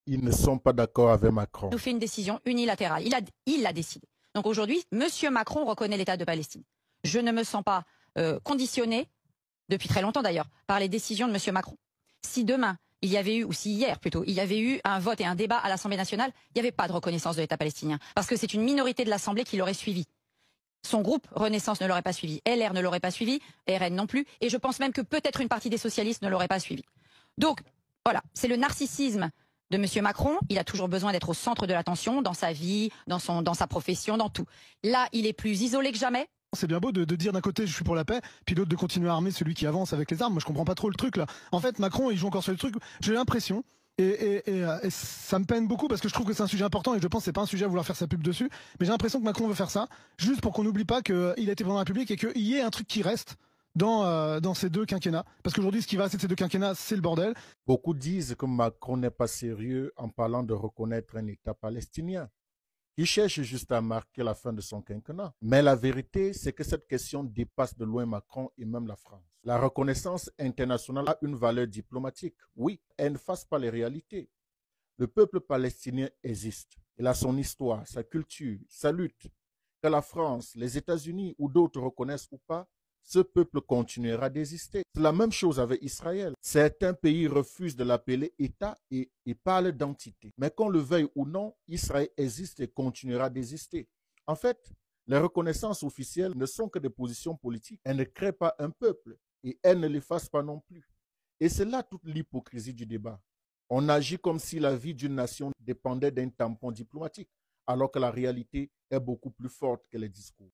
ils ne sont pas d'accord avec Macron. Nous fait une décision unilatérale. Il l'a décidé. Donc aujourd'hui, M. Macron reconnaît l'État de Palestine. Je ne me sens pas conditionné, depuis très longtemps d'ailleurs, par les décisions de M. Macron. Si demain, il y avait eu, ou si hier plutôt, il y avait eu un vote et un débat à l'Assemblée nationale, il n'y avait pas de reconnaissance de l'État palestinien. Parce que c'est une minorité de l'Assemblée qui l'aurait suivi. Son groupe Renaissance ne l'aurait pas suivi, LR ne l'aurait pas suivi, RN non plus, et je pense même que peut-être une partie des socialistes ne l'aurait pas suivi. Donc, voilà, c'est le narcissisme de M. Macron. Il a toujours besoin d'être au centre de l'attention, dans sa vie, dans sa profession, dans tout. Là, il est plus isolé que jamais. C'est bien beau de dire d'un côté je suis pour la paix, puis l'autre de continuer à armer celui qui avance avec les armes. Moi je comprends pas trop le truc là. En fait Macron il joue encore sur le truc. J'ai l'impression et ça me peine beaucoup parce que je trouve que c'est un sujet important et je pense que c'est pas un sujet à vouloir faire sa pub dessus. Mais j'ai l'impression que Macron veut faire ça juste pour qu'on n'oublie pas qu'il a été président de la République et qu'il y ait un truc qui reste dans ces deux quinquennats. Parce qu'aujourd'hui ce qui va rester de ces deux quinquennats c'est le bordel. Beaucoup disent que Macron n'est pas sérieux en parlant de reconnaître un État palestinien. Il cherche juste à marquer la fin de son quinquennat. Mais la vérité, c'est que cette question dépasse de loin Macron et même la France. La reconnaissance internationale a une valeur diplomatique. Oui, elle ne fasse pas les réalités. Le peuple palestinien existe. Il a son histoire, sa culture, sa lutte. Que la France, les États-Unis ou d'autres reconnaissent ou pas, ce peuple continuera d'exister. C'est la même chose avec Israël. Certains pays refusent de l'appeler État et parlent d'entité. Mais qu'on le veuille ou non, Israël existe et continuera d'exister. En fait, les reconnaissances officielles ne sont que des positions politiques. Elles ne créent pas un peuple et elles ne l'effacent pas non plus. Et c'est là toute l'hypocrisie du débat. On agit comme si la vie d'une nation dépendait d'un tampon diplomatique, alors que la réalité est beaucoup plus forte que les discours.